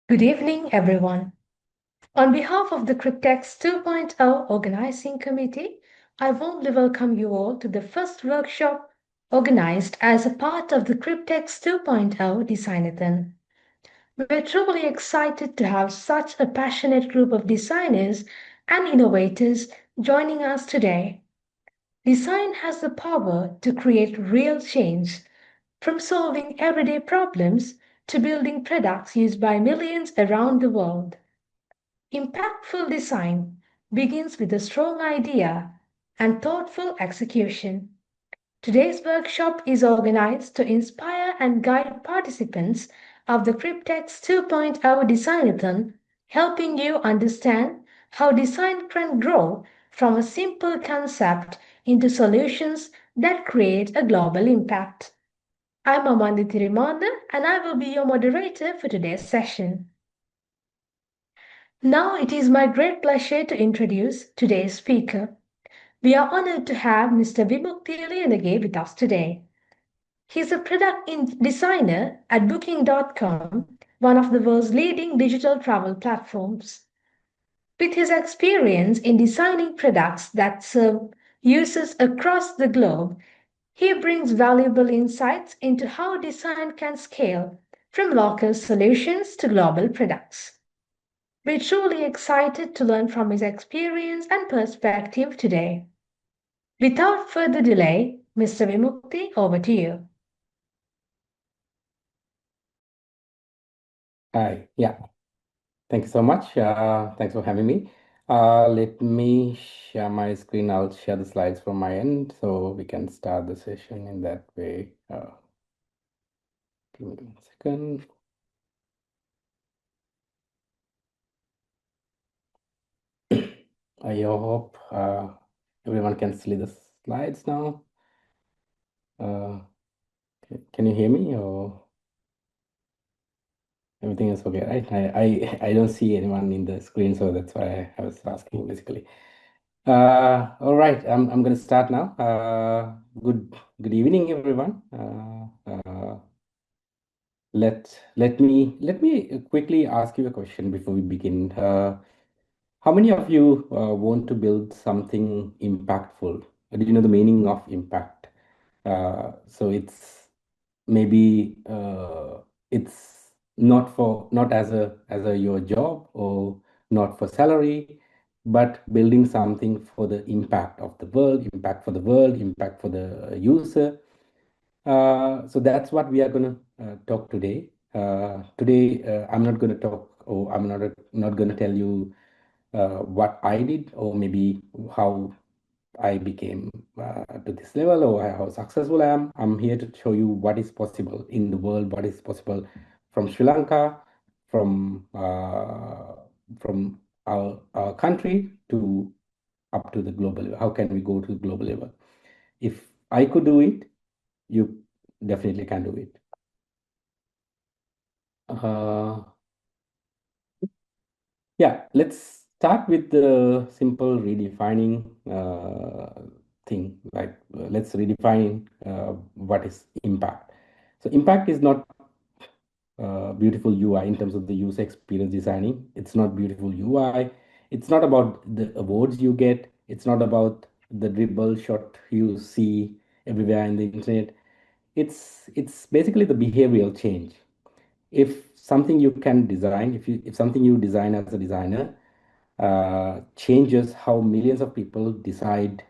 Good evening, everyone. On behalf of the CryptX 2.0 Organizing Committee, I warmly welcome you all to the first workshop organized as a part of the CryptX 2.0 Designathon. We're truly excited to have such a passionate group of designers and innovators joining us today. Design has the power to create real change, from solving everyday problems to building products used by millions around the world. Impactful design begins with a strong idea and thoughtful execution. Today's workshop is organized to inspire and guide participants of the CryptX 2.0 Designathon, helping you understand how design can grow from a simple concept into solutions that create a global impact. I'm Amanditi Rimonda, and I will be your moderator for today's session. Now it is my great pleasure to introduce today's speaker. We are honored to have Mr. Vimukthi Liyanage with us today. He's a designer at Booking.com, one of the world's leading digital travel platforms. With his experience in designing products that serve users across the globe, he brings valuable insights into how design can scale from local solutions to global products. We're truly excited to learn from his experience and perspective today. Without further delay, Mr. Vimukthi, over to you. Hi, yeah, thank you so much. Thanks for having me. Let me share my screen. I'll share the slides from my end so we can start the session in that way. Give me 1 second. I hope everyone can see the slides now. Can you hear me or everything is okay, right? I don't see anyone in the screen, so that's why I was asking basically. All right, I'm going to start now. Good evening, everyone. Let me quickly ask you a question before we begin. How many of you want to build something impactful? Do you know the meaning of impact? So maybe it's not as a your job or not for salary, but building something for the impact of the world, impact for the world, impact for the user. So that's what we are going to talk today. I'm not going to talk, or I'm not going to tell you what I did, or maybe how I became to this level, or how successful I am. I'm here to show you what is possible in the world, what is possible from Sri Lanka, from uh, from our country to up to the global level. How can we go to the global level? If I could do it, you definitely can do it. Uh, yeah, let's start with the simple redefining thing. Like, let's redefine what is impact. So, impact is not beautiful UI in terms of the user experience designing. It's not beautiful UI. It's not about the awards you get. It's not about the dribble shot you see everywhere in the internet. It's basically the behavioral change. If something you can design, if something you design as a designer changes how millions of people decide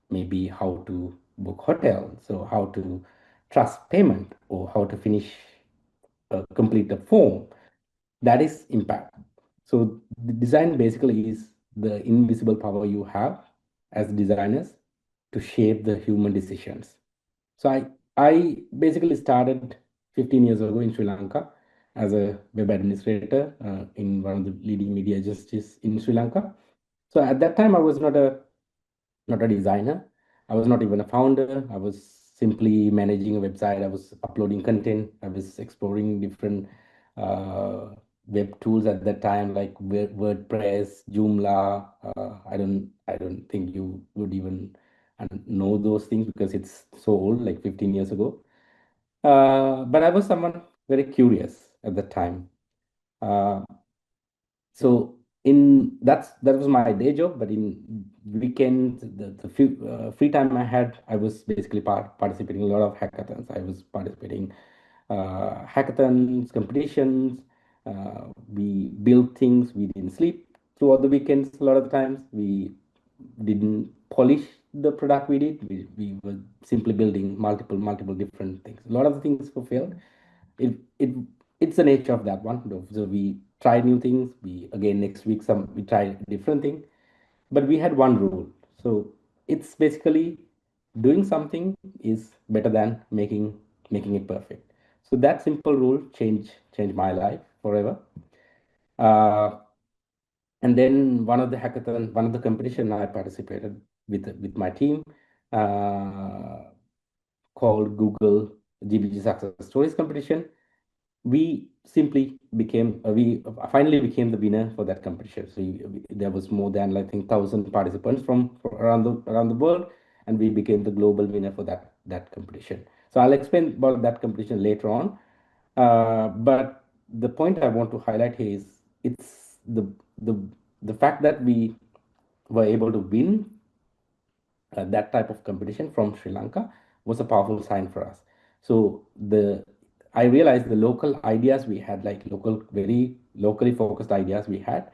maybe how to book hotels, or how to trust payment, or how to complete a form, that is impact. So the design basically is the invisible power you have as designers to shape the human decisions. So I basically started 15 years ago in Sri Lanka as a web administrator in one of the leading media agencies in Sri Lanka. So at that time, I was not a designer. I was not even a founder. I was simply managing a website. I was uploading content. I was exploring different uh, web tools at that time, like WordPress, Joomla. I don't think you would even know those things because it's so old, like 15 years ago. But I was someone very curious at the time. Uh, so that was my day job, but in weekends, the few free time I had, I was basically participating in a lot of hackathons. I was participating hackathons, competitions. We built things. We didn't sleep throughout the weekends. A lot of the times, we didn't polish the product we did. We were simply building multiple different things. A lot of the things were failed. It it's the nature of that one. So we try new things. We again next week we try different thing, but we had one rule. So it's basically doing something is better than making it perfect. So that simple rule changed my life forever. Uh, and then one of the competition I participated with my team, uh, called Google GBG Success Stories competition. We simply became we finally became the winner for that competition. So there was more than, I think, 1,000 participants from around the world, and we became the global winner for that competition. So I'll explain about that competition later on. But the point I want to highlight here is it's the the fact that we were able to win that type of competition from Sri Lanka was a powerful sign for us. So I realized the local ideas we had, like very locally focused ideas we had,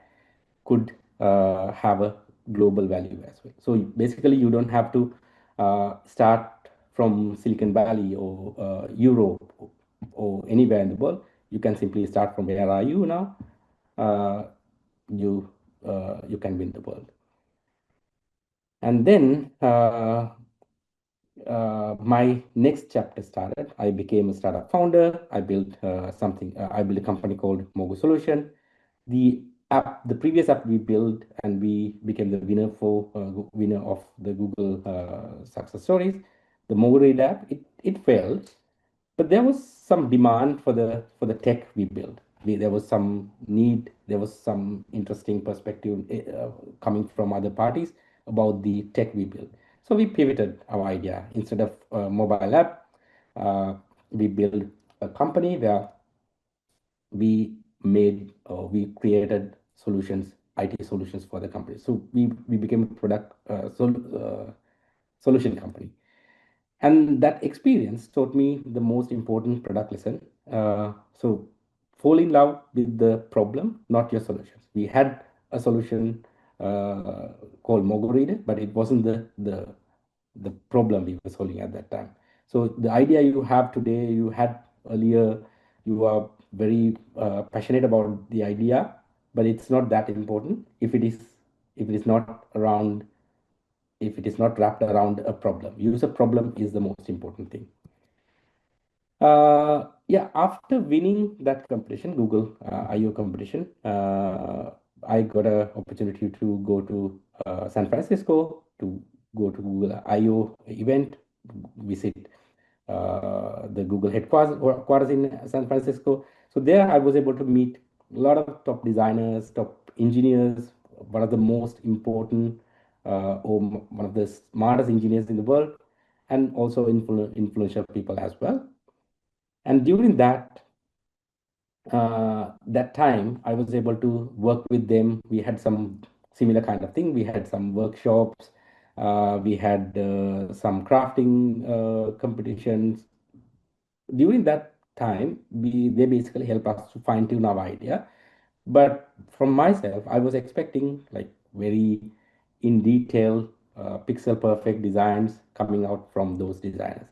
could have a global value as well. So basically, you don't have to start from Silicon Valley or Europe or anywhere in the world. You can simply start from where are you now. Uh, you can win the world. And then my next chapter started. I became a startup founder. I built I built a company called Mogo Solution. The previous app we built, and we became the winner of the Google Success Stories. The Mogo Read app, it failed, but there was some demand for the tech we built. There was some need. There was some interesting perspective coming from other parties about the tech we built. So we pivoted our idea. Instead of a mobile app, uh, we built a company where we created solutions, IT solutions for the company. So we became a solution company. And that experience taught me the most important product lesson. So fall in love with the problem, not your solutions. We had a solution called Mogo Reader, but it wasn't the problem we were solving at that time. So the idea you have today, you had earlier, you are very passionate about the idea, but it's not that important if it is not around if it is not wrapped around a problem. User problem is the most important thing. Yeah, after winning that competition, Google I/O competition, I got an opportunity to go to San Francisco to go to Google I/O event, visit the Google headquarters in San Francisco. So there, I was able to meet a lot of top designers, top engineers, one of the most important one of the smartest engineers in the world, and also influential people as well. And during that time, I was able to work with them. We had some similar kind of thing. We had some workshops. We had some crafting competitions. During that time, they basically help us to fine tune our idea. But from myself, I was expecting like very in detail, pixel perfect designs coming out from those designers.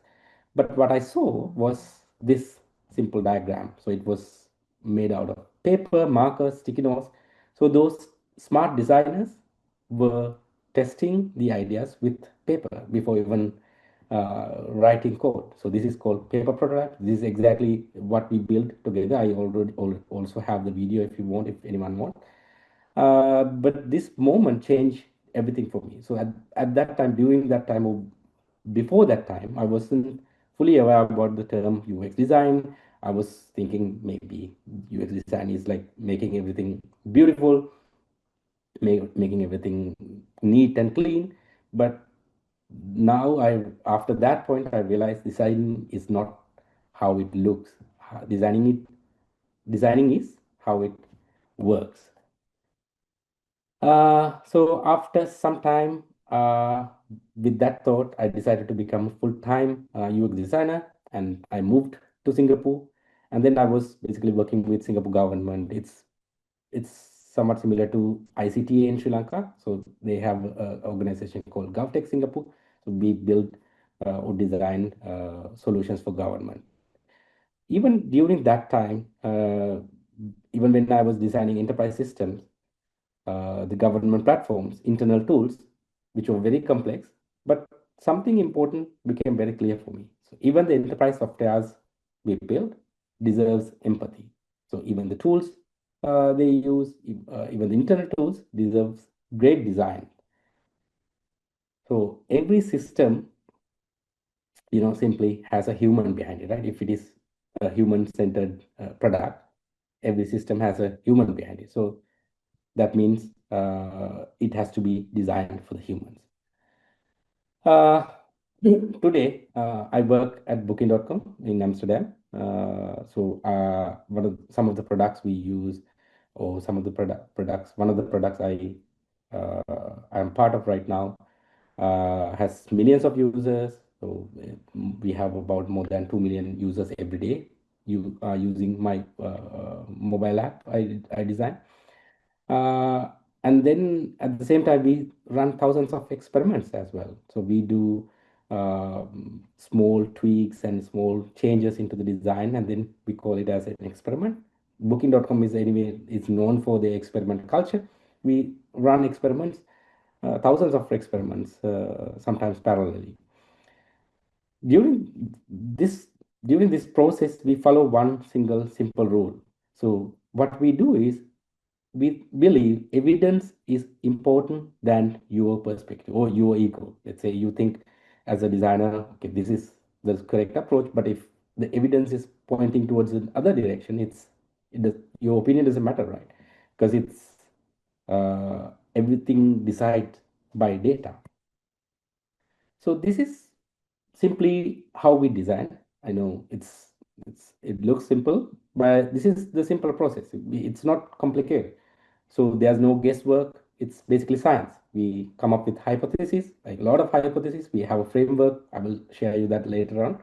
But what I saw was this simple diagram. So it was made out of paper, markers, sticky notes. So those smart designers were testing the ideas with paper before even writing code. So this is called paper prototype. This is exactly what we built together. I also have the video if you want, if anyone wants. But this moment changed everything for me. So at that time, during that time, or before that time, I wasn't fully aware about the term UX design. I was thinking maybe UX design is like making everything beautiful, making everything neat and clean. But now after that point, I realized design is not how it looks. Designing is how it works. So after some time, with that thought, I decided to become a full-time UX designer, and I moved to Singapore. And then I was basically working with Singapore government. It's somewhat similar to ICTA in Sri Lanka. So they have an organization called GovTech Singapore. So we build or design solutions for government. Even during that time, even when I was designing enterprise systems, the government platforms, internal tools, which were very complex, but something important became very clear for me. So even the enterprise softwares we build deserves empathy. So even the tools they use, even the internal tools deserves great design. So every system, simply has a human behind it, right? If it is a human-centered product, every system has a human behind it. So that means it has to be designed for the humans. Uh, Today, I work at Booking.com in Amsterdam. Some of the products we use, or some of the products, one of the products I'm part of right now, has millions of users. So we have about more than 2 million users every day. You are using my mobile app I design. Uh, and then at the same time, we run thousands of experiments as well. So we do small tweaks and small changes into the design, and then we call it as an experiment. Booking.com is anyway is known for the experiment culture. We run experiments, thousands of experiments, sometimes parallelly. During this during this process, we follow one single simple rule. So what we do is we believe evidence is important than your perspective or your ego. Let's say you think as a designer, okay, this is the correct approach, but if the evidence is pointing towards the other direction, your opinion doesn't matter, right? Because it's everything decided by data. So this is simply how we design. I know it looks simple, but this is the simple process. It's not complicated. So there's no guesswork. It's basically science. We come up with hypotheses, like a lot of hypotheses. We have a framework. I will share you that later on.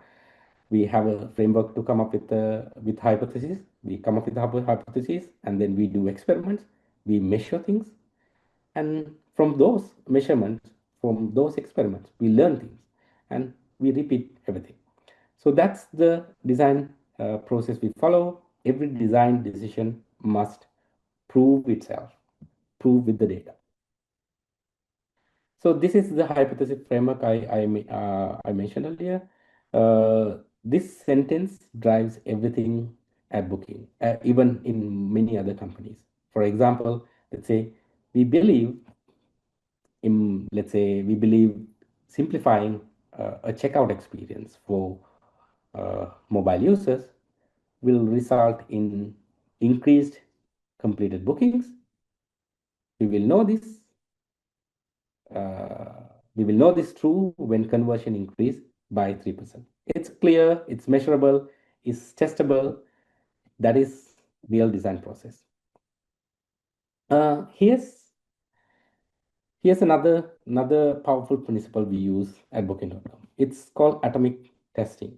We have a framework to come up with hypotheses. We come up with hypotheses, and then we do experiments. We measure things, and from those measurements, from those experiments, we learn things, and we repeat everything. So that's the design process we follow. Every design decision must prove itself, prove with the data. So this is the hypothesis framework I mentioned earlier. This sentence drives everything at Booking, even in many other companies. For example, let's say we believe we believe simplifying a checkout experience for mobile users will result in increased completed bookings. We will know this. Uh, we will know this true when conversion increase by 3%. It's clear, it's measurable, it's testable. That is real design process. Uh, here's Here's another powerful principle we use at Booking.com. It's called atomic testing.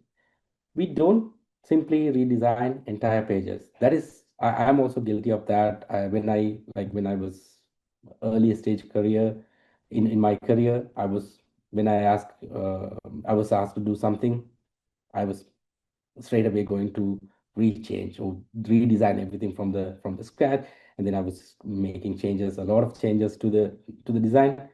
We don't simply redesign entire pages. That is, I'm also guilty of that. When I was early stage career in my career, when I was asked to do something, I was straight away going to rechange or redesign everything from the scratch, and then I was making changes, a lot of changes to the design.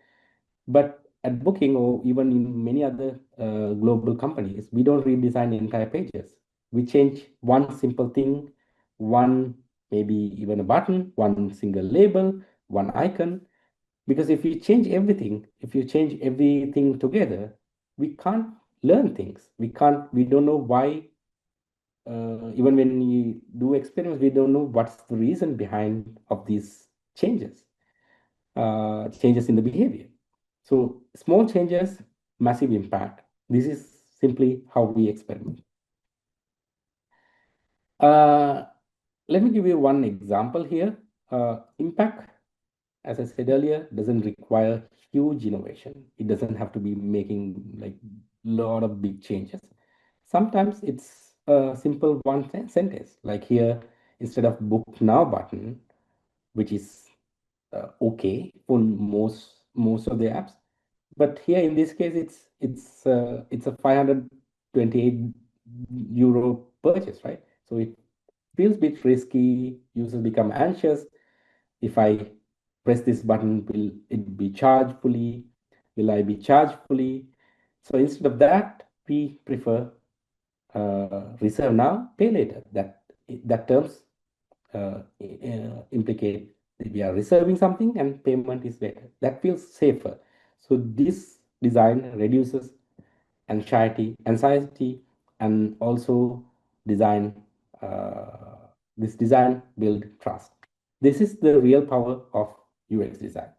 But at Booking or even in many other global companies, we don't redesign entire pages. We change one simple thing, one maybe even a button, one single label, one icon. Because if you change everything together, we can't learn things. We don't know why. Even when we do experiments, we don't know what's the reason behind of these changes in the behavior. So small changes, massive impact. This is simply how we experiment. Uh, Let me give you one example here. Impact, as I said earlier, doesn't require huge innovation. It doesn't have to be making like lot of big changes. Sometimes it's a simple one sentence, like here, instead of book now button, which is okay for most of the apps. But here in this case, it's a 528 euro purchase, right? So it feels a bit risky. Users become anxious. If I press this button, will it be charged fully? Will I be charged fully? So instead of that, we prefer reserve now, pay later. That terms implicate that we are reserving something and payment is later. That feels safer. So this design reduces anxiety, and also design. This design build trust. This is the real power of UX design.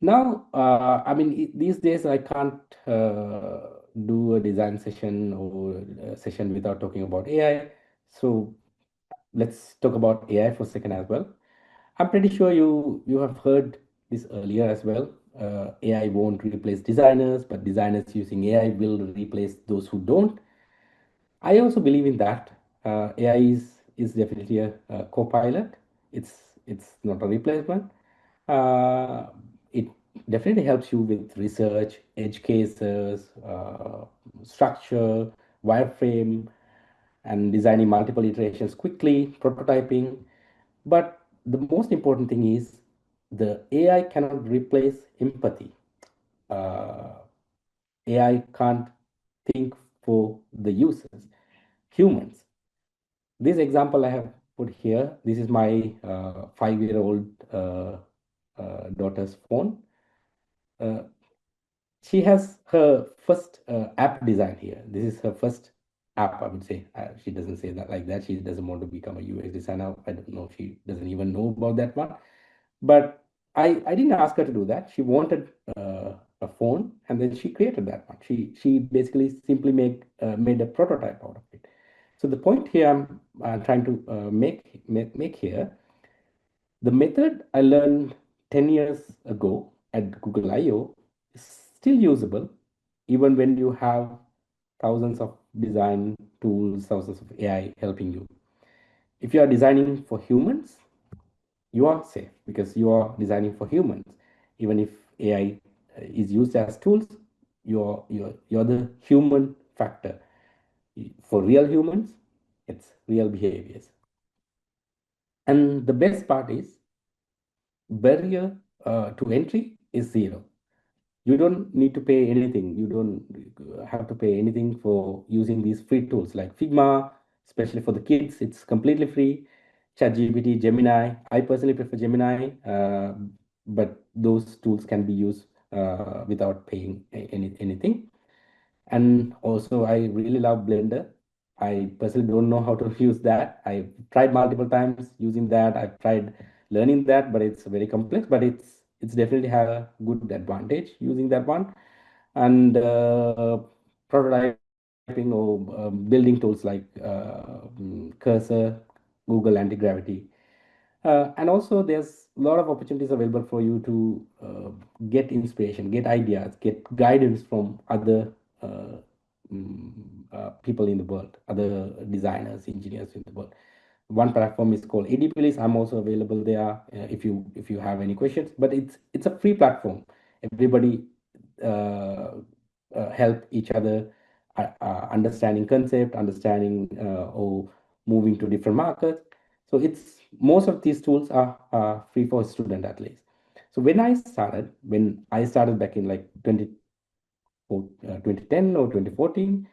Now, I mean, these days I can't do a design session or a session without talking about AI. So let's talk about AI for a second as well. I'm pretty sure you have heard this earlier as well. AI won't replace designers, but designers using AI will replace those who don't. I also believe in that. AI is definitely a co-pilot. It's not a replacement. Uh, it definitely helps you with research, edge cases, structure, wireframe, and designing multiple iterations quickly, prototyping. But the most important thing is the AI cannot replace empathy. Uh, AI can't think for the users, humans. This example I have put here, this is my 5-year-old daughter's phone. Uh, she has her first app design here. This is her first app, I would say. She doesn't say that like that. She doesn't want to become a UX designer. I don't know. She doesn't even know about that one. But I didn't ask her to do that. She wanted a phone, and then she created that one. She basically simply made a prototype out of it. So the point here I'm trying to make here, the method I learned 10 years ago at Google I/O is still usable even when you have thousands of design tools, thousands of AI helping you. If you are designing for humans, you are safe because you are designing for humans. Even if AI is used as tools, you're the human factor. For real humans, it's real behaviors. And the best part is barrier to entry is zero. You don't need to pay anything. You don't have to pay anything for using these free tools like Figma, especially for the kids. It's completely free. ChatGPT, Gemini. I personally prefer Gemini, but those tools can be used without paying anything. And also, I really love Blender. I personally don't know how to use that. I've tried multiple times using that. I've tried learning that, but it's very complex. But it's definitely have a good advantage using that one. And prototyping or building tools like Cursor, Google Anti-Gravity, and also, there's a lot of opportunities available for you to get inspiration, get ideas, get guidance from other people in the world, other designers, engineers in the world. One platform is called ADPList. I'm also available there if you have any questions. But it's a free platform. Everybody help each other understanding concept, understanding or moving to different markets. So it's most of these tools are free for student at least. So when I started back in like 2010 or 2014,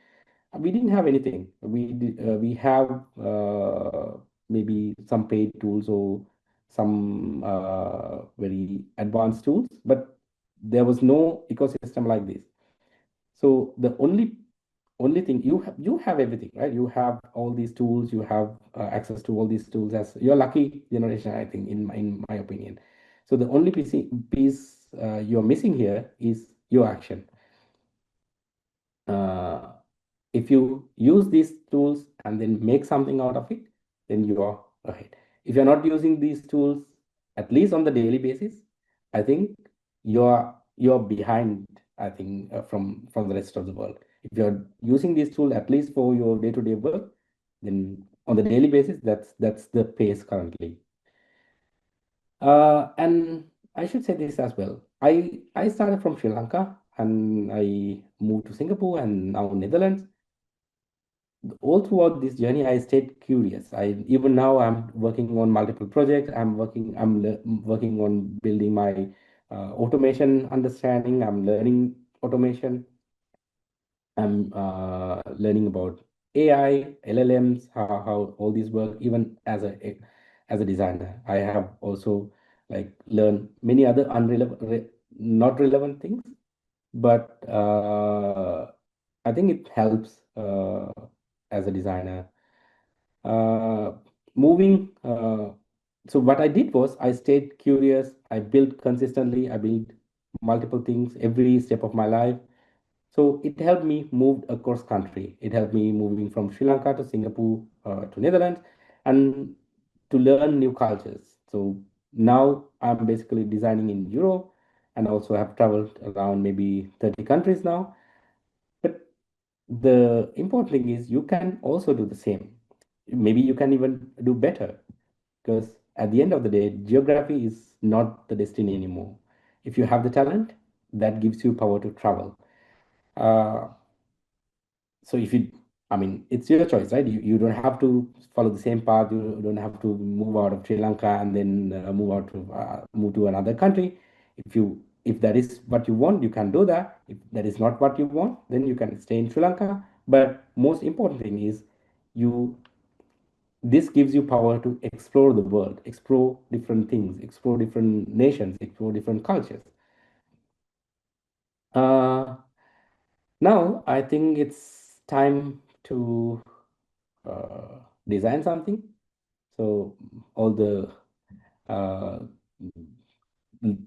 we didn't have anything. We have maybe some paid tools or some very advanced tools, but there was no ecosystem like this. So the only thing you have everything, right? You have all these tools, you have access to all these tools. As you're lucky generation, I think, in my opinion. So the only piece you're missing here is your action. uh, if you use these tools and then make something out of it, then you are ahead. If you're not using these tools, at least on the daily basis, I think you're behind, I think, from the rest of the world. If you're using these tools at least for your day-to-day work, then on the daily basis, that's the pace currently. And I should say this as well. I started from Sri Lanka and I moved to Singapore and now Netherlands. All throughout this journey, I stayed curious. I even now I'm working on multiple projects. Working on building my automation understanding. I'm learning automation. I'm learning about AI, LLMs, how all these work. Even as a designer, I have also like learned many other not relevant things, but I think it helps as a designer. Uh, moving. So what I did was I stayed curious. I built consistently. I built multiple things every step of my life. So it helped me move across country. It helped me moving from Sri Lanka to Singapore to Netherlands and to learn new cultures. So now I'm basically designing in Europe and also have traveled around maybe 30 countries now. But the important thing is you can also do the same. Maybe you can even do better because at the end of the day, geography is not the destiny anymore. If you have the talent, that gives you power to travel. Uh, so if you, I mean, it's your choice, right? You don't have to follow the same path. You don't have to move out of Sri Lanka and then move to another country. If that is what you want, you can do that. If that is not what you want, then you can stay in Sri Lanka. But most important thing is you this gives you power to explore the world, explore different things, explore different nations, explore different cultures. Uh, Now I think it's time to design something. So all the uh,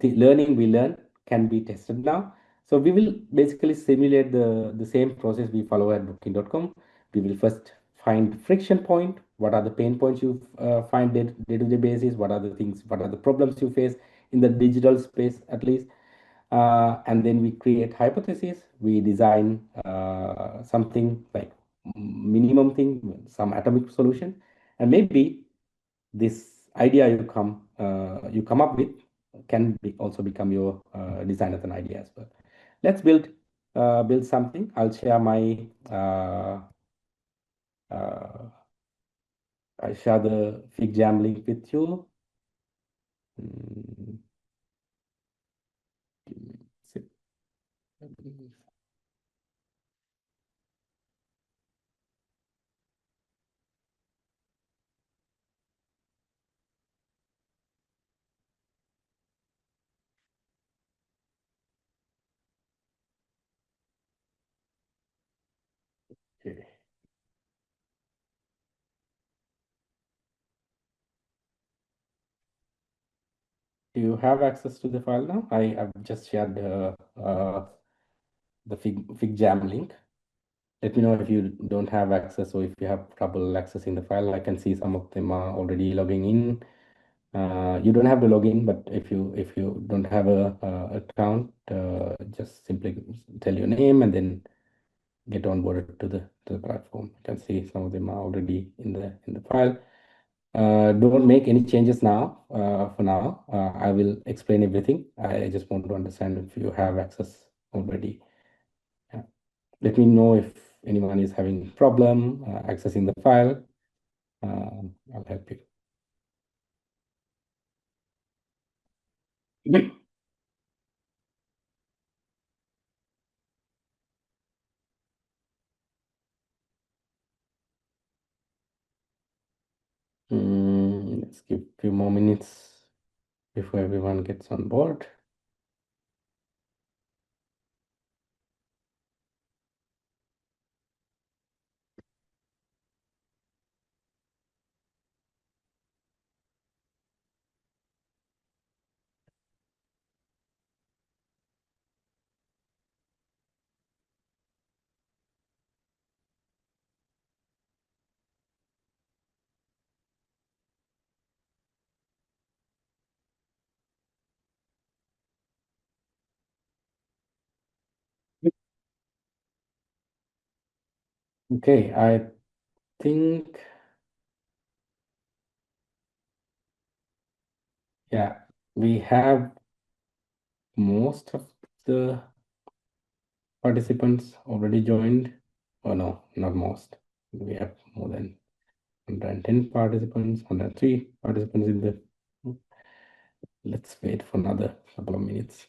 learning we learn can be tested now. So we will basically simulate the same process we follow at booking.com. We will first find friction point. What are the pain points you find day-to-day basis? What are the things? What are the problems you face in the digital space at least? And then we create hypotheses. We design something like minimum thing, some atomic solution, and maybe this idea you come up with can also become your design as an idea as well. Let's build something. I'll share my uh, I share the figJam link with you. Mm, give me a sec. Okay. Do you have access to the file now? I have just shared the figJam link. Let me know if you don't have access or if you have trouble accessing the file. I can see some of them are already logging in. You don't have to log in, but if you don't have a account, just simply tell your name and then get onboarded to the platform. You can see some of them are already in the file. Don't make any changes now. For now, I will explain everything. I just want to understand if you have access already. Yeah. Let me know if anyone is having problem accessing the file. I'll help you. Let's give a few more minutes before everyone gets on board. Okay, I think, yeah, we have most of the participants already joined. Oh no, not most. We have more than 110 participants, 103 participants in the. Let's wait for another couple of minutes.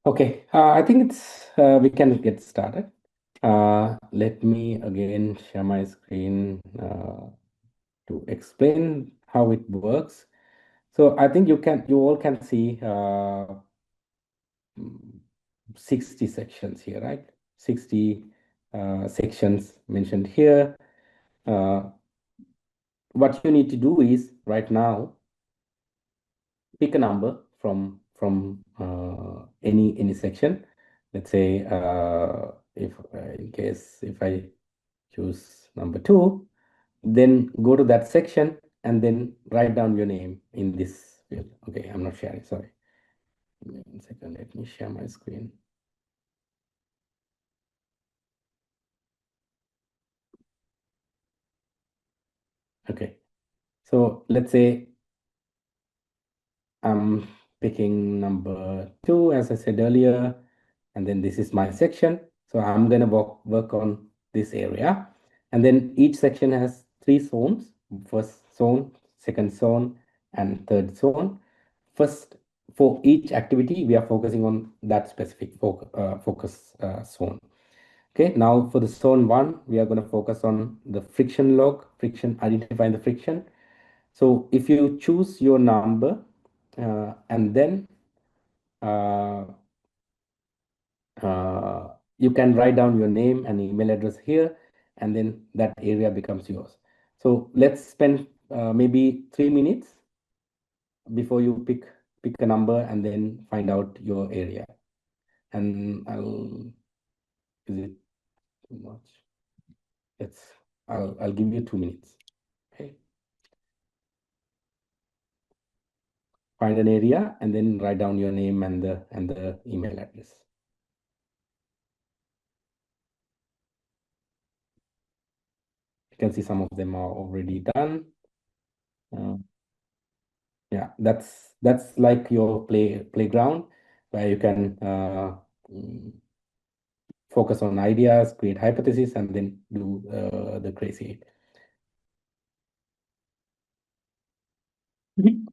Okay, I think we can get started. Let me again share my screen to explain how it works. So I think you all can see 60 sections here, right? 60 sections mentioned here. Uh, what you need to do is right now pick a number from any section. Let's say if in case if I choose number 2, then go to that section and then write down your name in this field. Okay, I'm not sharing, sorry. Give me 1 second, let me share my screen. Okay, so let's say I'm picking number 2, as I said earlier, and then this is my section. So I'm going to work on this area. And then each section has 3 zones: first zone, second zone, and third zone. First, for each activity, we are focusing on that specific focus zone. Okay, now for the zone 1, we are going to focus on the friction log, identifying the friction. So if you choose your number and then uh, you can write down your name and email address here, and then that area becomes yours. So let's spend maybe 3 minutes before you pick a number and then find out your area. And is it too much? Let's, I'll give you 2 minutes. Okay. Find an area and then write down your name and the email address. You can see some of them are already done. Uh, yeah, that's like your playground where you can mm, focus on ideas, create hypotheses, and then do the crazy. Mhm.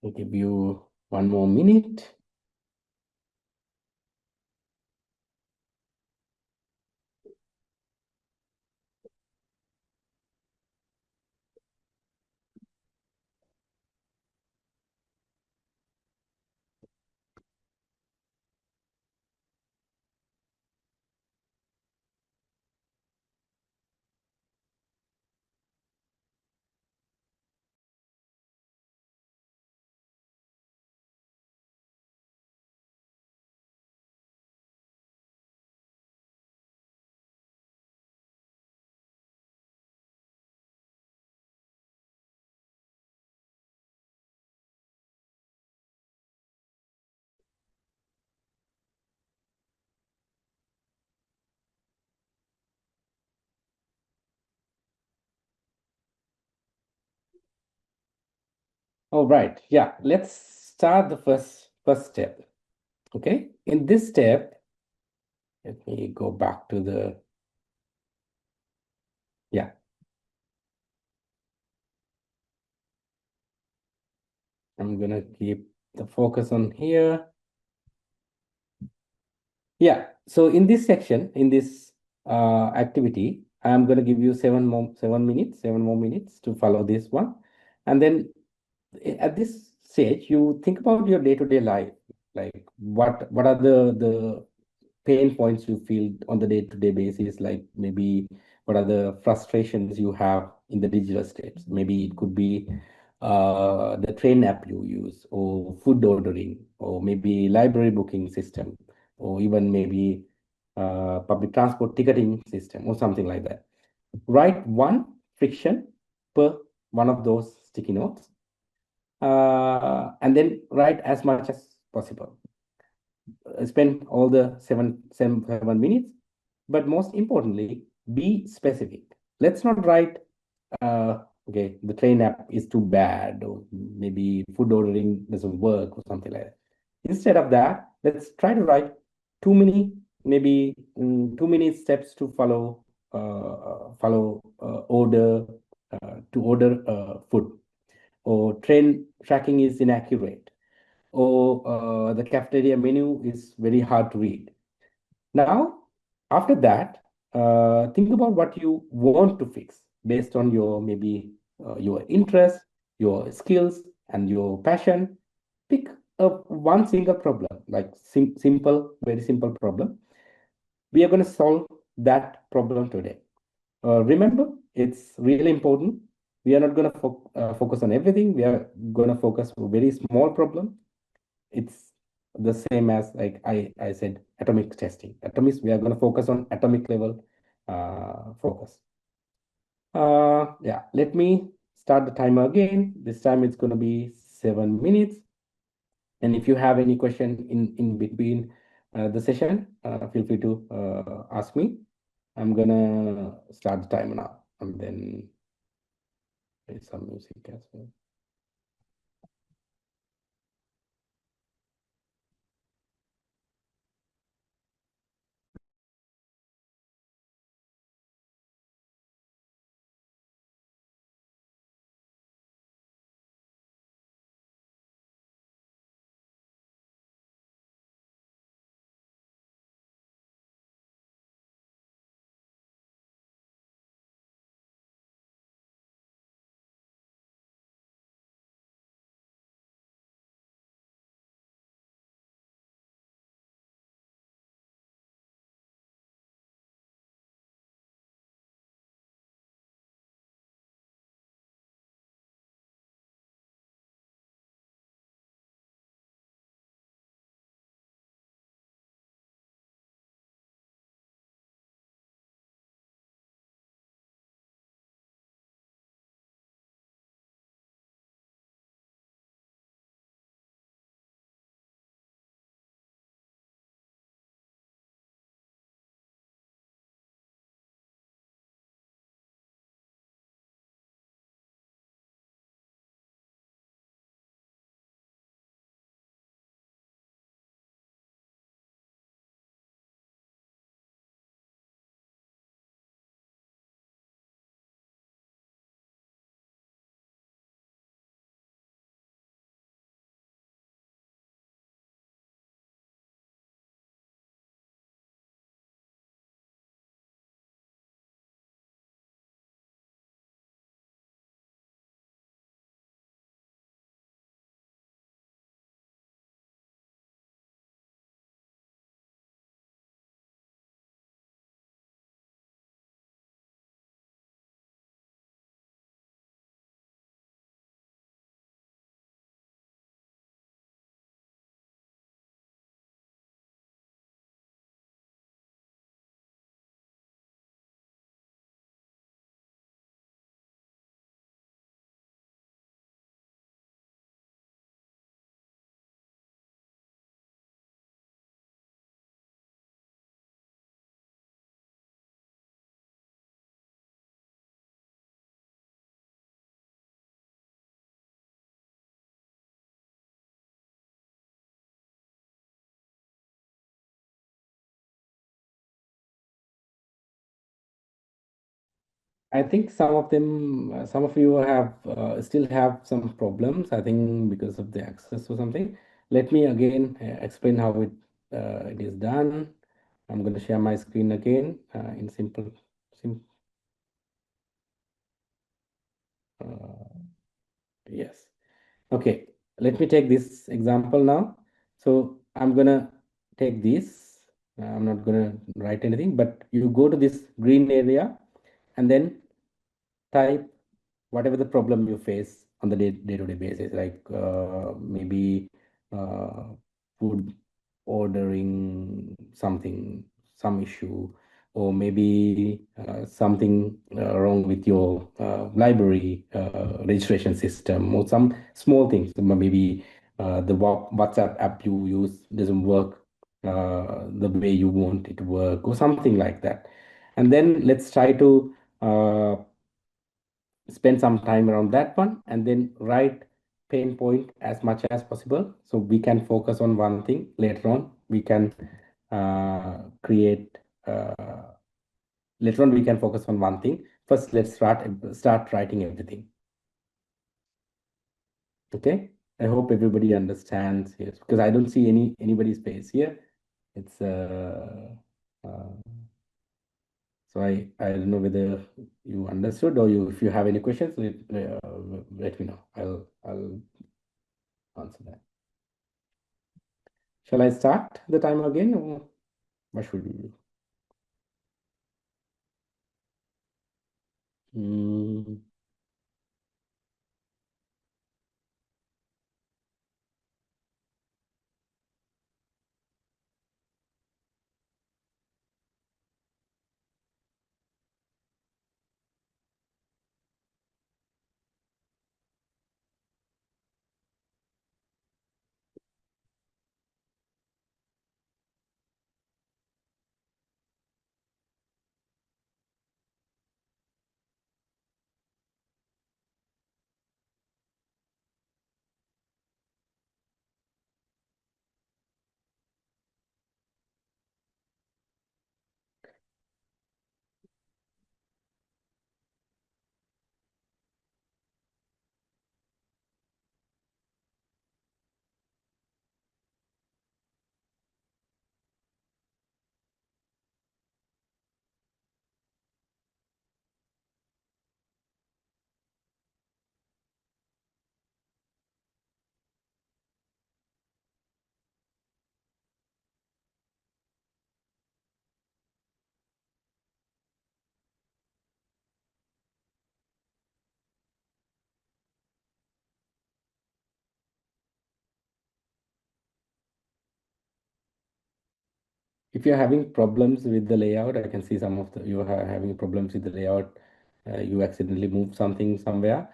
I'll give you 1 more minute. All right, yeah, let's start the first step. Okay, in this step, let me go back to the, yeah, I'm gonna keep the focus on here. Yeah. So in this section, in this activity, I'm going to give you 7 minutes, 7 more minutes to follow this one. And then at this stage, you think about your day-to-day life. Like what are the pain points you feel on the day-to-day basis? Like maybe what are the frustrations you have in the digital states? Maybe it could be the train app you use, or food ordering, or maybe library booking system, or even maybe public transport ticketing system, or something like that. Write one friction per one of those sticky notes, and then write as much as possible. Spend all the 7 minutes, but most importantly, be specific. Let's not write, okay, the train app is too bad, or maybe food ordering doesn't work, or something like that. Instead of that, let's try to write too many, maybe too many steps to follow to order food, or train tracking is inaccurate, or the cafeteria menu is very hard to read. Now, after that, think about what you want to fix based on your maybe your interest, your skills, and your passion. Pick up one single problem, like simple, very simple problem. We are going to solve that problem today. Remember, it's really important. We are not going to focus on everything. We are going to focus on a very small problem. It's the same as, like I said, atomic testing. Atomics, we are going to focus on atomic level focus. Yeah, let me start the timer again. This time it's going to be 7 minutes. And if you have any question in between the session, feel free to ask me. I'm gonna start the timer now, and then play some music as well. I think some of them, some of you have still have some problems. I think because of the access or something. Let me again explain how it is done. I'm going to share my screen again in sim uh, yes. Okay, let me take this example now. So I'm gonna take this. I'm not gonna write anything, but you go to this green area and then type whatever the problem you face on the day-to-day basis, like maybe uh, food ordering something, some issue, or maybe something wrong with your library registration system, or some small things. Maybe the WhatsApp app you use doesn't work the way you want it to work, or something like that. And then let's try to spend some time around that one and then write pain point as much as possible so we can focus on one thing. Later on we can create later on we can focus on one thing. First, let's start writing everything. Okay, I hope everybody understands here because I don't see anybody's face here. It's uh, so I don't know whether you understood, or you, if you have any questions, let me know. I'll answer that. Shall I start the timer again, or what should we do? Mm, if you're having problems with the layout, I can see some of the you are having problems with the layout. You accidentally move something somewhere.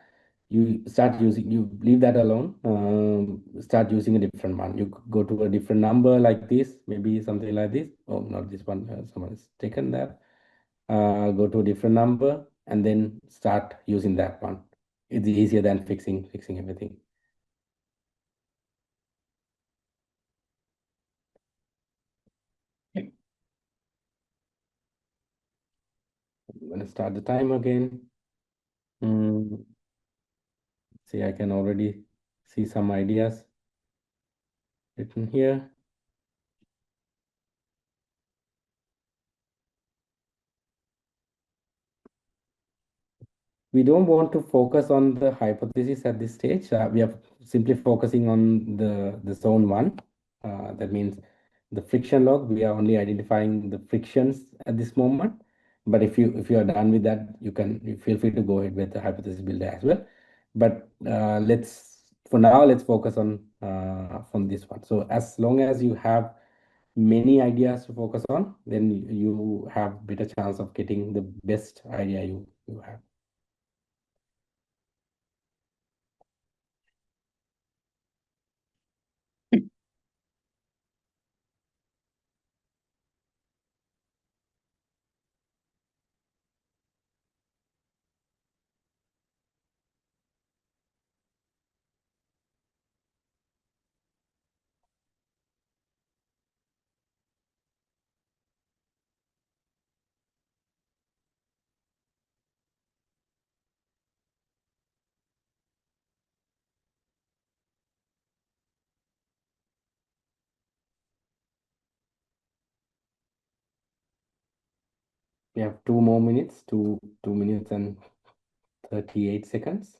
You leave that alone. Start using a different one. You go to a different number like this, maybe something like this. Oh, not this one. Someone has taken that. Go to a different number and then start using that one. It's easier than fixing everything. I'm gonna start the time again. Mm, see, I can already see some ideas written here. We don't want to focus on the hypothesis at this stage. We are simply focusing on the zone one. That means the friction log. We are only identifying the frictions at this moment. But if you are done with that, you feel free to go ahead with the hypothesis builder as well. But let's focus on this one. So as long as you have many ideas to focus on, then you have better chance of getting the best idea you have. We have 2 more minutes, 2 minutes and 38 seconds.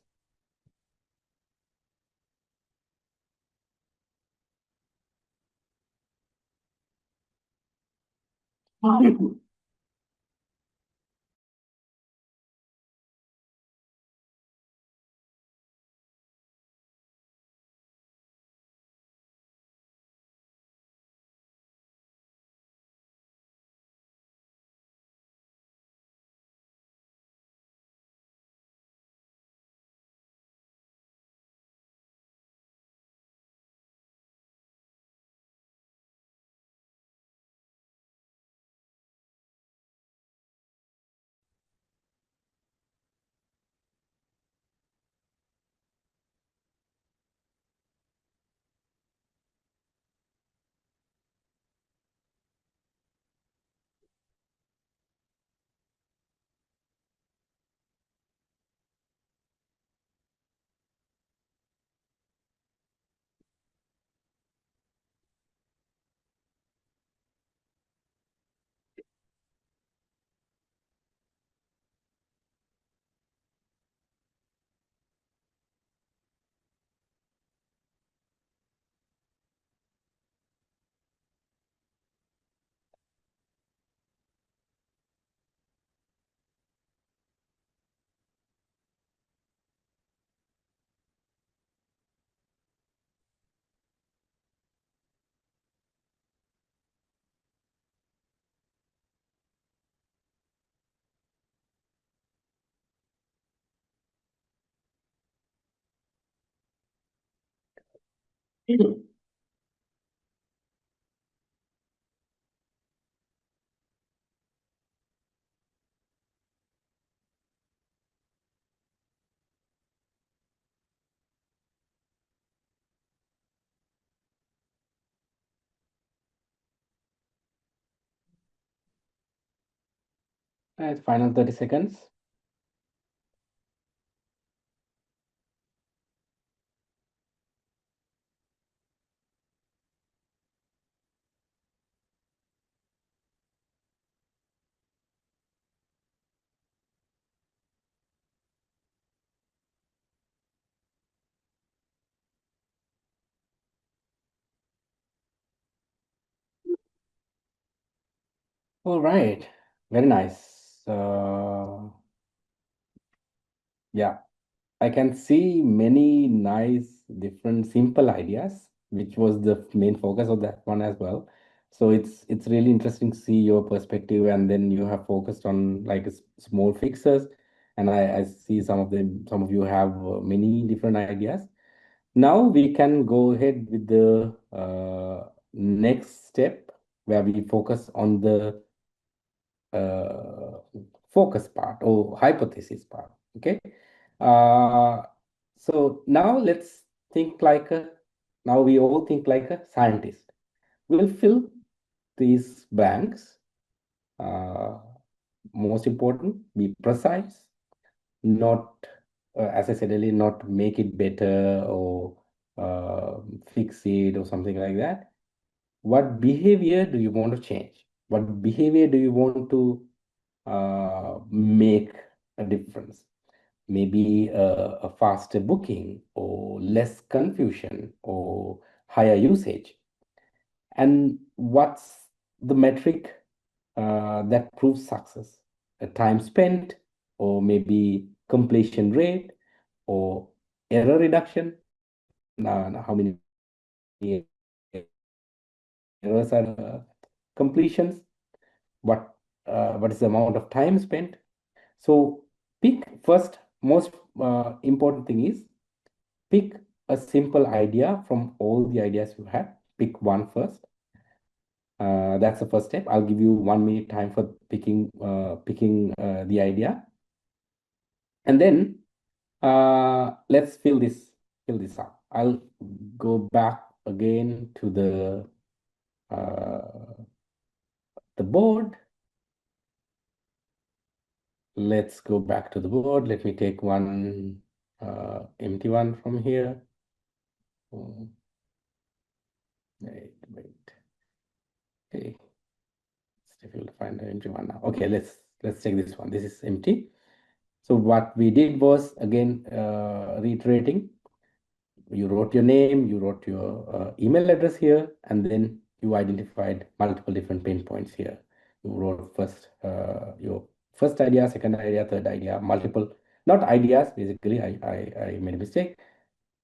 Final 30 seconds. All right, very nice. Yeah, I can see many nice, different, simple ideas, which was the main focus of that one as well. So it's really interesting to see your perspective, and then you have focused on like small fixes, and I see some of them, some of you have many different ideas. Now we can go ahead with the next step where we focus on the uh, focus part or hypothesis part. Okay. Uh, so now let's think like a, now we all think like a scientist. We'll fill these blanks. Uh, Most important, be precise, not, as I said earlier, not make it better or fix it or something like that. What behavior do you want to change? What behavior do you want to make a difference? Maybe a faster booking or less confusion or higher usage. And what's the metric that proves success? A time spent, or maybe completion rate, or error reduction. How many errors are completions? What what is the amount of time spent? So pick first. Most important thing is pick a simple idea from all the ideas you have. Pick one first. That's the first step. I'll give you 1 minute time for picking the idea, and then let's fill this up. I'll go back again to the board. Let's go back to the board. Let me take one empty one from here. Oh, wait. Okay, it's difficult to find the empty one now. Okay, let's take this one. This is empty. So what we did was, again, reiterating, you wrote your name, you wrote your email address here, and then you identified multiple different pain points here. You wrote first your first idea, second idea, third idea, multiple, not ideas, basically, I made a mistake.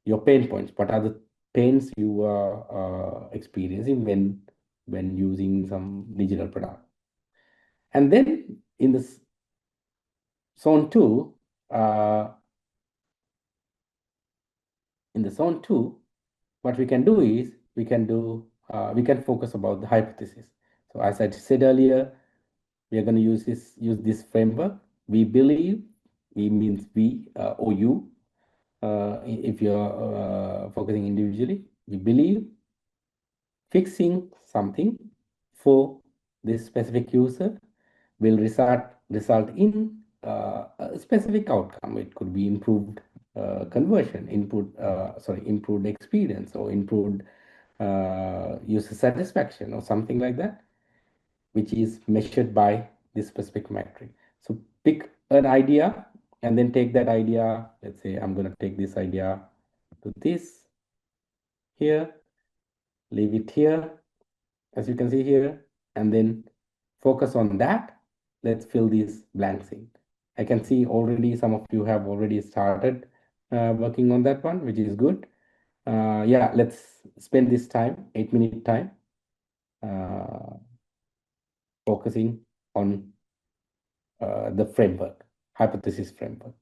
Your pain points, what are the pains you are experiencing when using some digital product. And then in this zone two, uh, in the zone two, what we can do is we can focus about the hypothesis. So as I said earlier, we are going to use this framework. We believe, we means we or you, if you're focusing individually, we believe fixing something for this specific user will result in a specific outcome. It could be improved conversion, improved experience, or improved user satisfaction, or something like that, which is measured by this specific metric. So pick an idea and then take that idea. Let's say I'm going to take this idea to this here, leave it here, as you can see here, and then focus on that. Let's fill these blanks in. I can see already some of you have already started working on that one, which is good. Yeah, let's spend this time, 8-minute time, uh, focusing on the framework, hypothesis framework.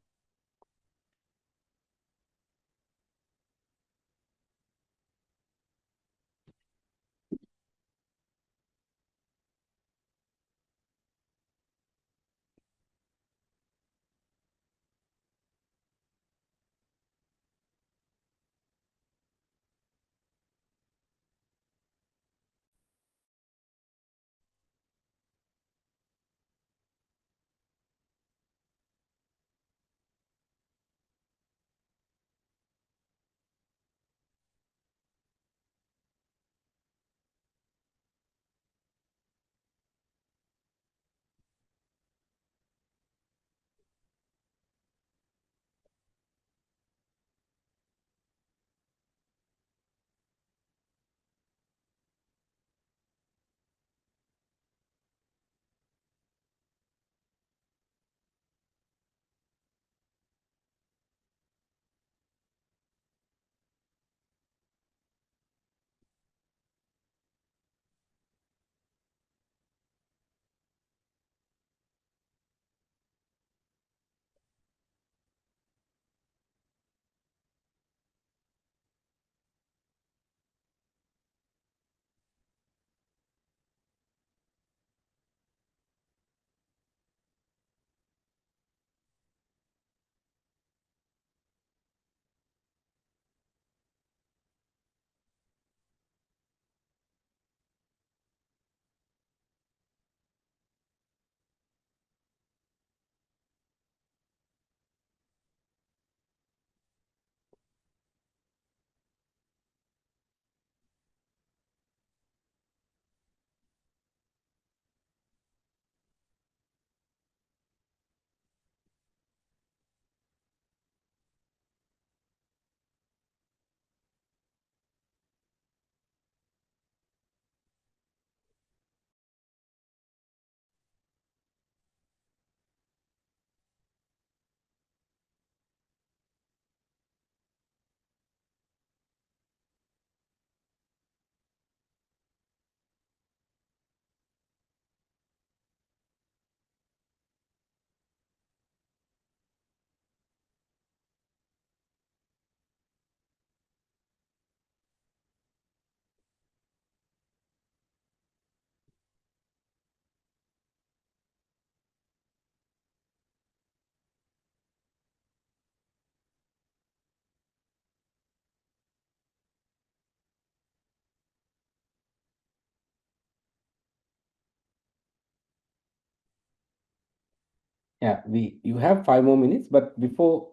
Yeah, you have 5 more minutes, but before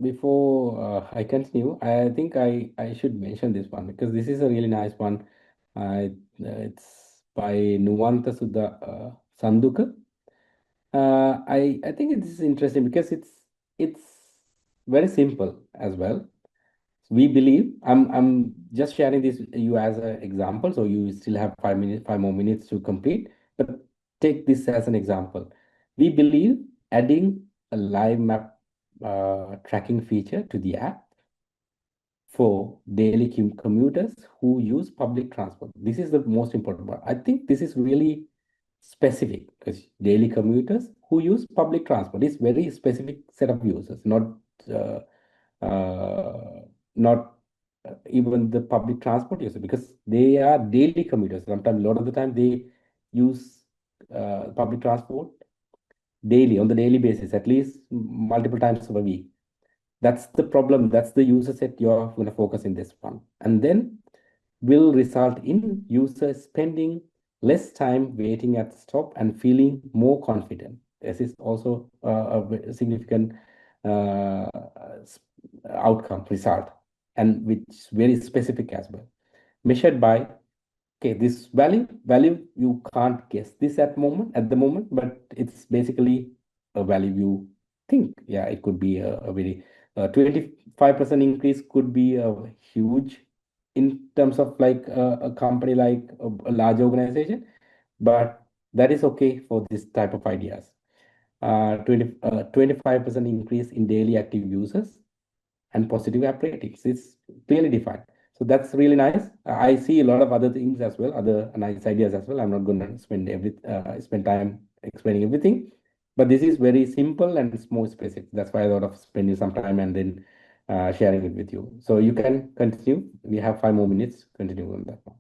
I continue, I think I should mention this one because this is a really nice one. It's by Nuwanta Sudha Sanduka. I think it is interesting because it's very simple as well. We believe I'm just sharing this you as an example, so you still have 5 minutes, 5 more minutes to complete. But take this as an example. We believe adding a live map tracking feature to the app for daily commuters who use public transport. This is the most important part. I think this is really specific because daily commuters who use public transport is very specific set of users, uh, uh, not even the public transport user because they are daily commuters. Sometimes, a lot of the time, they use public transport daily on the daily basis, at least multiple times a week. That's the problem. That's the user set you're going to focus in this one. And then will result in users spending less time waiting at the stop and feeling more confident. This is also significant uh, outcome result, and which is very specific as well. Measured by, okay, this value you can't guess this at the moment, but it's basically a value you think, yeah, it could be a very 25% increase could be a huge in terms of like a company like a large organization, but that is okay for this type of ideas. 25% increase in daily active users and positive app ratings. It's clearly defined. So that's really nice. I see a lot of other things as well, other nice ideas as well. I'm not going to spend time explaining everything, but this is very simple and it's more specific. That's why I thought of spending some time and then sharing it with you. So you can continue. We have 5 more minutes. Continue on that one.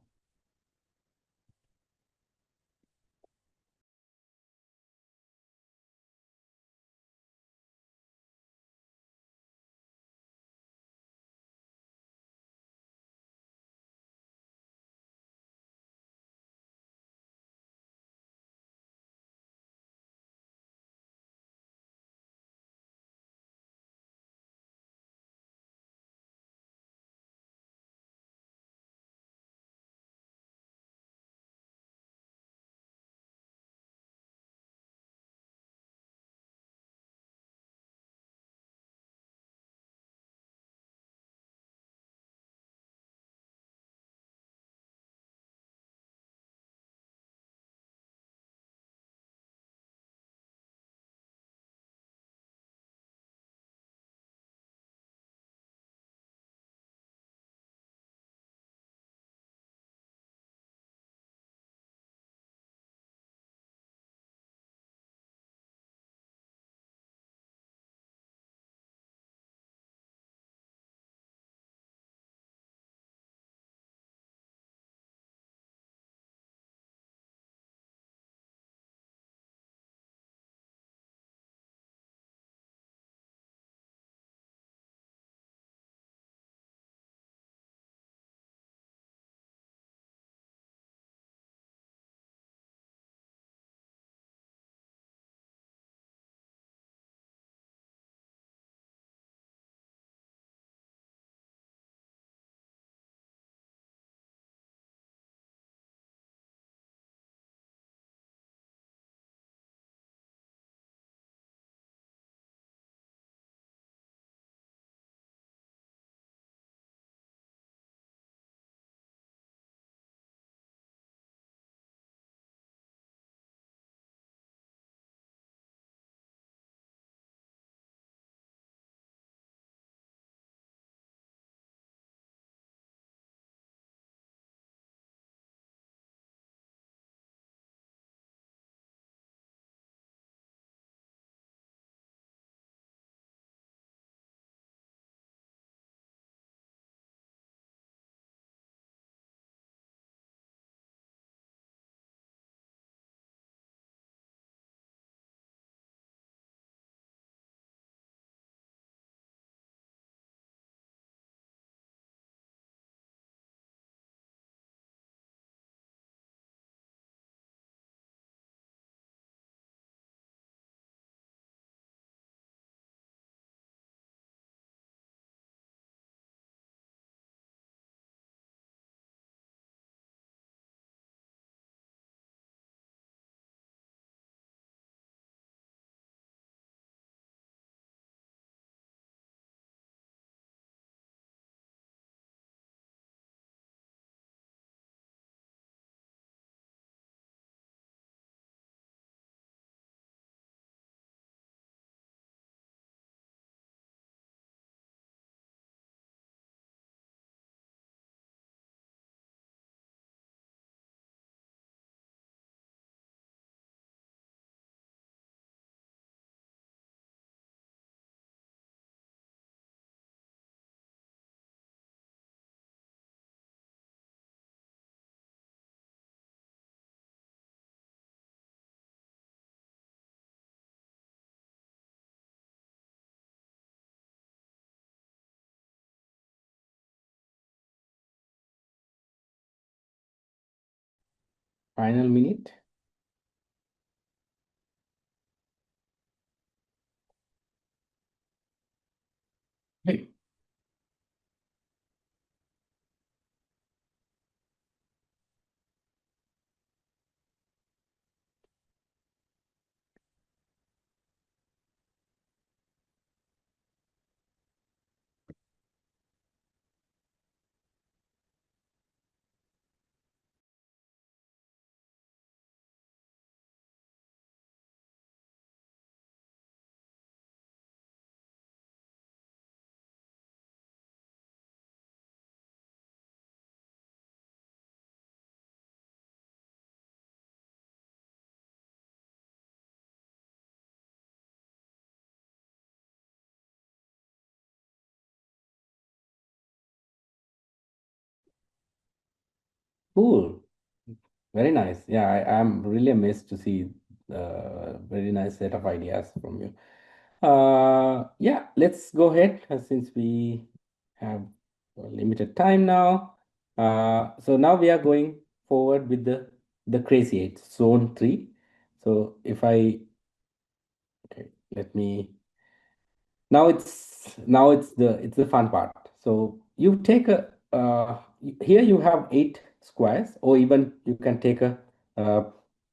Final minute. Hey. Cool. Very nice. Yeah, I'm really amazed to see very nice set of ideas from you. Yeah, let's go ahead since we have limited time now. So now we are going forward with the crazy eight, zone three. So if I okay, let me now it's the fun part. So you take a here you have eight squares, or even you can take a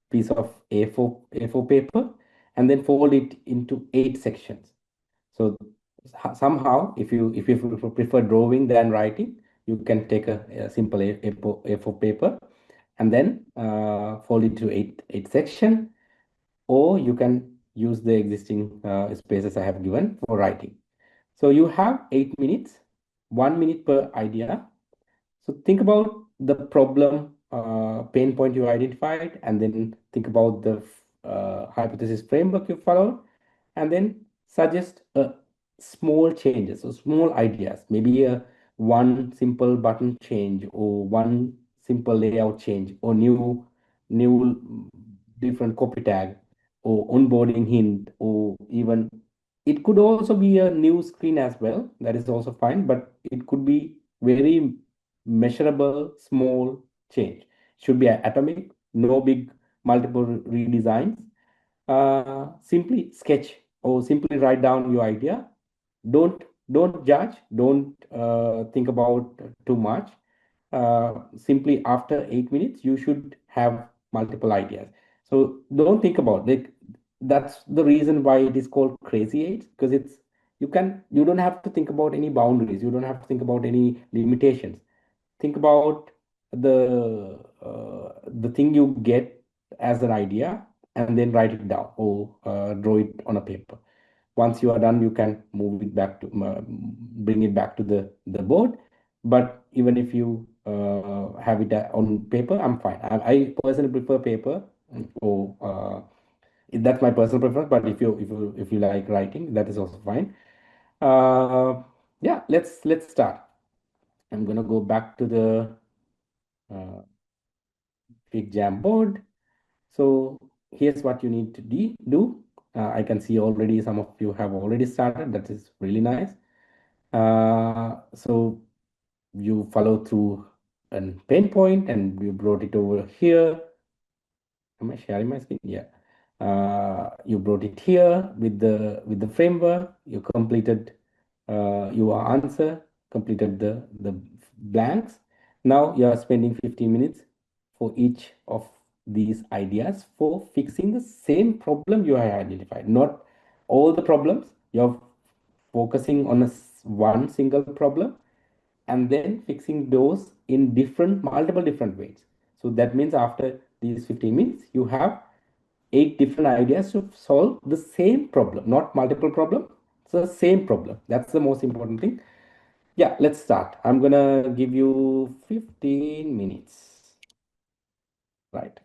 piece of A4 paper and then fold it into eight sections. So somehow, if you prefer drawing than writing, you can take a simple A4 paper and then fold it to eight section, or you can use the existing spaces I have given for writing. So you have 8 minutes, 1 minute per idea. So think about the problem pain point you identified, and then think about the hypothesis framework you followed, and then suggest small changes or small ideas, maybe a one simple button change or one simple layout change or new different copy tag or onboarding hint, or even it could also be a new screen as well. That is also fine, but it could be very measurable small change. Should be atomic, no big multiple redesigns. Simply sketch or simply write down your idea. Don't judge. Don't think about too much. Simply after 8 minutes, you should have multiple ideas. So don't think about like that's the reason why it is called crazy eight, because you don't have to think about any boundaries. You don't have to think about any limitations. Think about the thing you get as an idea and then write it down or draw it on a paper. Once you are done, you can move it back to bring it back to the board. But even if you have it on paper, I'm fine. I personally prefer paper, or that's my personal preference. But if you like writing, that is also fine. Yeah, let's start. I'm gonna go back to the uh, figJam board. So here's what you need to do. I can see already some of you have already started. That is really nice. So you follow through an pain point and you brought it over here. Am I sharing my screen? Yeah. You brought it here with the framework. You completed your answer, completed the blanks. Now you are spending 15 minutes for each of these ideas for fixing the same problem you have identified. Not all the problems. You're focusing on one single problem and then fixing those in multiple different ways. So that means after these 15 minutes, you have eight different ideas to solve the same problem, not multiple problems. It's the same problem. That's the most important thing. Yeah, let's start. I'm gonna give you 15 minutes. Right.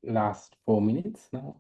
last 4 minutes now.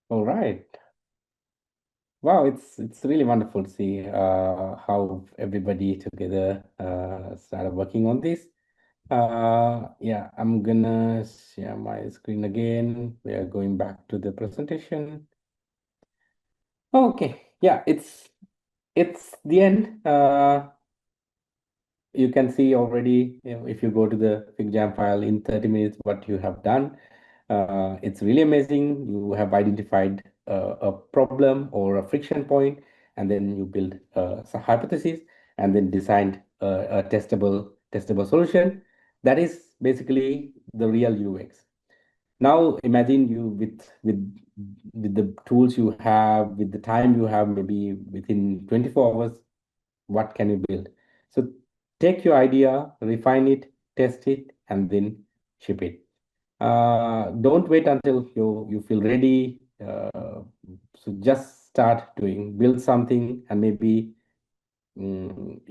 All right. Wow, it's really wonderful to see how everybody together started working on this. Yeah, I'm gonna share my screen again. We are going back to the presentation. Okay, yeah, it's the end. You can see already, if you go to the figJam file in 30 minutes what you have done. It's really amazing. You have identified a problem or a friction point, and then you build some hypothesis, and then designed a testable solution. That is basically the real UX. Now imagine you with the tools you have, with the time you have, maybe within 24 hours, what can you build? So take your idea, refine it, test it, and then ship it. Don't wait until you feel ready. So just start doing, build something, and maybe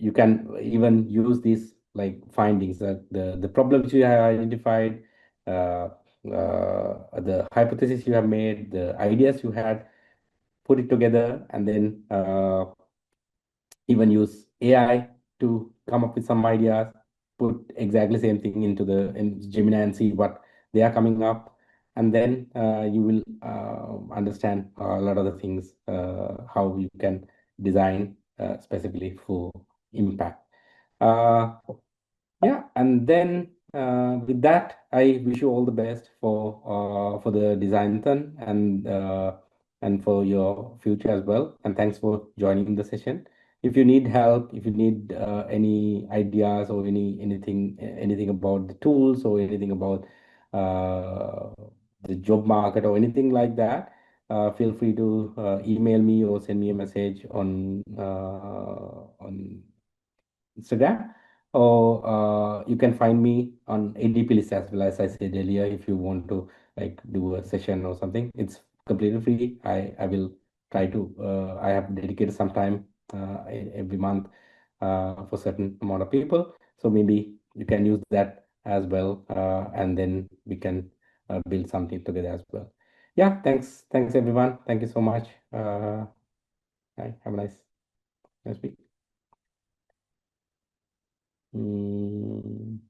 you can even use these like findings, that the problems you have identified, uh, the hypothesis you have made, the ideas you had, put it together, and then even use AI to come up with some ideas, put exactly same thing into the in Gemini and see what they are coming up, and then you will understand a lot of the things, how you can design specifically for impact. Uh, yeah, and then with that, I wish you all the best for the Designathon and for your future as well. And thanks for joining the session. If you need help, if you need any ideas or anything about the tools or anything about uh, the job market or anything like that, feel free to email me or send me a message on Instagram, or you can find me on ADP list as well. As I said earlier, if you want to like do a session or something, it's completely free. I will try to. I have dedicated some time every month for certain amount of people. So maybe you can use that as well, and then we can build something together as well. Yeah, thanks everyone. Thank you so much. Have a nice week. Mm.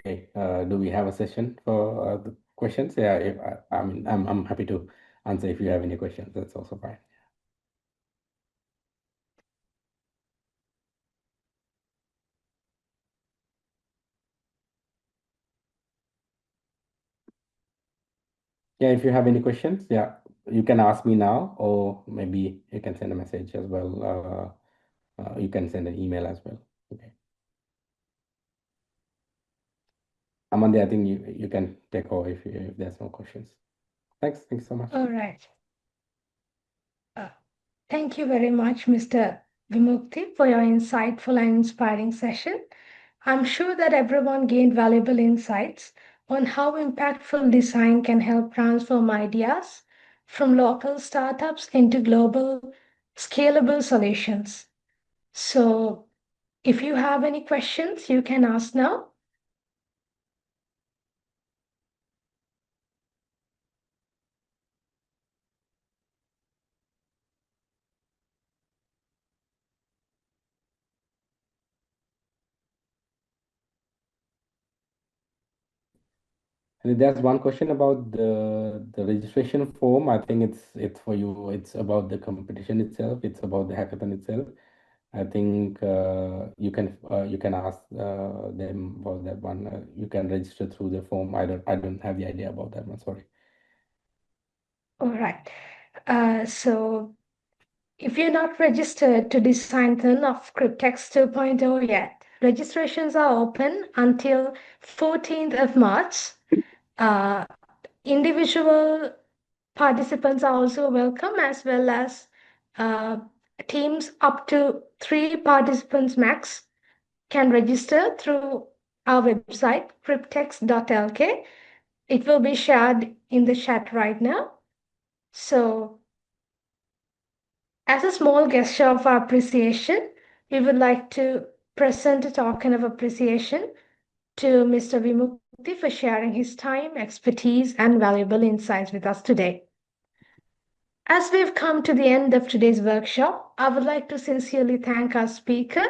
Hey, do we have a session for the questions? Yeah, I mean, I'm happy to answer if you have any questions. That's also fine. Yeah, if you have any questions, yeah, you can ask me now, or maybe you can send a message as well. You can send an email as well. Okay. Amanda, I think you can take over if there's no questions. Thanks so much. All right. Uh, Thank you very much, Mr. Vimukthi, for your insightful and inspiring session. I'm sure that everyone gained valuable insights on how impactful design can help transform ideas from local startups into global scalable solutions. So, if you have any questions, you can ask now. And there's one question about the registration form. I think it's for you. It's about the competition itself. It's about the hackathon itself. I think you can ask them about that one. You can register through the form. I don't have the idea about that one. Sorry. All right. So, if you're not registered to Designathon of CryptX 2.0 yet, registrations are open until 14th of March. Uh, Individual participants are also welcome, as well as uh, teams up to 3 participants max can register through our website, cryptx.lk. It will be shared in the chat right now. So, as a small gesture of appreciation, we would like to present a token of appreciation to Mr. Vimukthi for sharing his time, expertise, and valuable insights with us today. As we've come to the end of today's workshop, I would like to sincerely thank our speaker,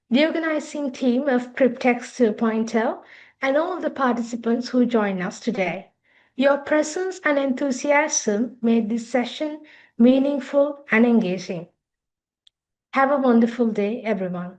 the organizing team of CryptX 2.0, and all the participants who joined us today. Your presence and enthusiasm made this session meaningful and engaging. Have a wonderful day, everyone.